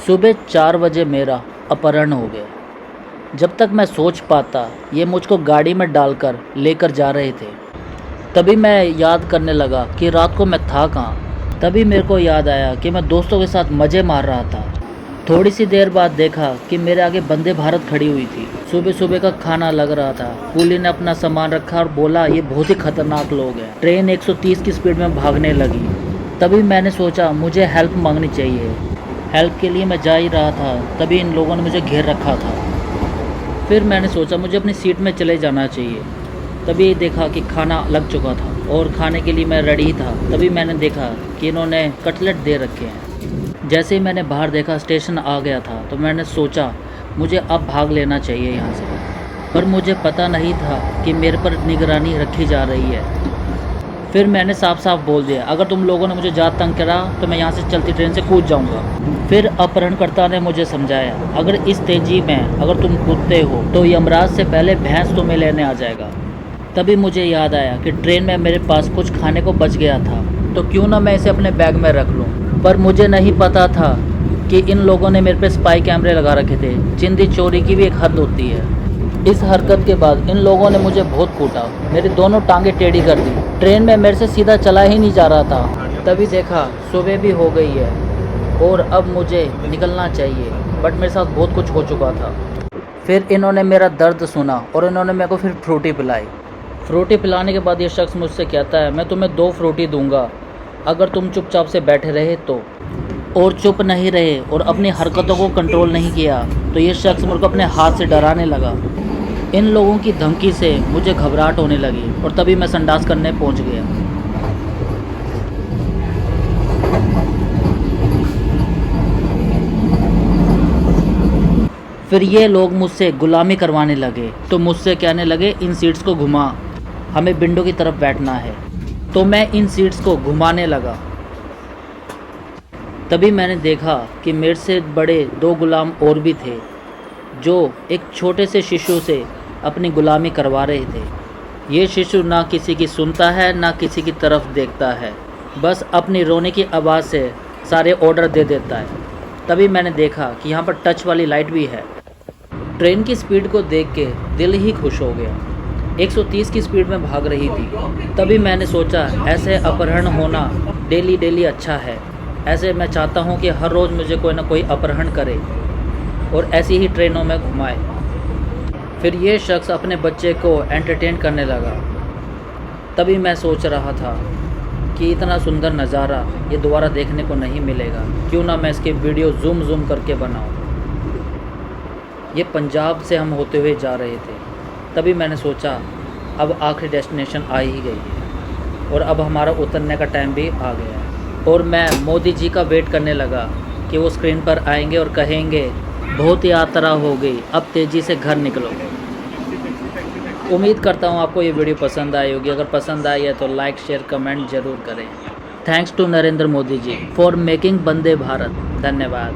सुबह 4 बजे मेरा अपहरण हो गया। जब तक मैं सोच पाता ये मुझको गाड़ी में डालकर लेकर जा रहे थे। तभी मैं याद करने लगा कि रात को मैं था कहाँ। तभी मेरे को याद आया कि मैं दोस्तों के साथ मज़े मार रहा था। थोड़ी सी देर बाद देखा कि मेरे आगे वंदे भारत खड़ी हुई थी। सुबह सुबह का खाना लग रहा था। कूली ने अपना सामान रखा और बोला ये बहुत ही खतरनाक लोग हैं। ट्रेन 130 की स्पीड में भागने लगी। तभी मैंने सोचा मुझे हेल्प मांगनी चाहिए। हेल्प के लिए मैं जा ही रहा था, तभी इन लोगों ने मुझे घेर रखा था। फिर मैंने सोचा मुझे अपनी सीट में चले जाना चाहिए। तभी देखा कि खाना लग चुका था और खाने के लिए मैं रेडी था। तभी मैंने देखा कि इन्होंने कटलेट दे रखे हैं। जैसे ही मैंने बाहर देखा स्टेशन आ गया था, तो मैंने सोचा मुझे अब भाग लेना चाहिए यहाँ से। पर मुझे पता नहीं था कि मेरे पर निगरानी रखी जा रही है। फिर मैंने साफ साफ बोल दिया अगर तुम लोगों ने मुझे ज़्यादा तंग करा तो मैं यहाँ से चलती ट्रेन से कूद जाऊँगा। फिर अपहरणकर्ता ने मुझे समझाया अगर इस तेज़ी में अगर तुम कूदते हो तो यमराज से पहले भैंस तुम्हें लेने आ जाएगा। तभी मुझे याद आया कि ट्रेन में मेरे पास कुछ खाने को बच गया था, तो क्यों ना मैं इसे अपने बैग में रख लूँ। पर मुझे नहीं पता था कि इन लोगों ने मेरे पे स्पाई कैमरे लगा रखे थे। चिंदी चोरी की भी एक हद होती है। इस हरकत के बाद इन लोगों ने मुझे बहुत कूटा, मेरी दोनों टांगें टेढ़ी कर दी। ट्रेन में मेरे से सीधा चला ही नहीं जा रहा था। तभी देखा सुबह भी हो गई है और अब मुझे निकलना चाहिए, बट मेरे साथ बहुत कुछ हो चुका था। फिर इन्होंने मेरा दर्द सुना और इन्होंने मेरे को फिर फ्रूटी पिलाई। फ्रूटी पिलाने के बाद ये शख्स मुझसे कहता है मैं तुम्हें 2 फ्रूटी दूंगा अगर तुम चुपचाप से बैठे रहे तो। और चुप नहीं रहे और अपनी हरकतों को कंट्रोल नहीं किया तो ये शख्स मुझको अपने हाथ से डराने लगा। इन लोगों की धमकी से मुझे घबराहट होने लगी और तभी मैं संडास करने पहुंच गया। फिर ये लोग मुझसे गुलामी करवाने लगे, तो मुझसे कहने लगे इन सीट्स को घुमा, हमें विंडो की तरफ बैठना है। तो मैं इन सीट्स को घुमाने लगा। तभी मैंने देखा कि मेरे से बड़े 2 गुलाम और भी थे जो एक छोटे से शिशु से अपनी गुलामी करवा रहे थे। ये शिशु ना किसी की सुनता है ना किसी की तरफ देखता है, बस अपनी रोने की आवाज़ से सारे ऑर्डर दे देता है। तभी मैंने देखा कि यहाँ पर टच वाली लाइट भी है। ट्रेन की स्पीड को देख के दिल ही खुश हो गया। 130 की स्पीड में भाग रही थी। तभी मैंने सोचा ऐसे अपहरण होना डेली डेली अच्छा है। ऐसे मैं चाहता हूँ कि हर रोज़ मुझे कोई ना कोई अपहरण करे और ऐसी ही ट्रेनों में घुमाए। फिर ये शख्स अपने बच्चे को एंटरटेन करने लगा। तभी मैं सोच रहा था कि इतना सुंदर नज़ारा ये दोबारा देखने को नहीं मिलेगा, क्यों ना मैं इसके वीडियो जूम करके बनाऊं। ये पंजाब से हम होते हुए जा रहे थे। तभी मैंने सोचा अब आखिरी डेस्टिनेशन आ ही गई है और अब हमारा उतरने का टाइम भी आ गया है। और मैं मोदी जी का वेट करने लगा कि वो स्क्रीन पर आएंगे और कहेंगे बहुत यात्रा हो गई, अब तेज़ी से घर निकलो। उम्मीद करता हूँ आपको ये वीडियो पसंद आई होगी। अगर पसंद आई है तो लाइक शेयर कमेंट ज़रूर करें। Thanks to Narendra Modi ji for making Vande Bharat. धन्यवाद।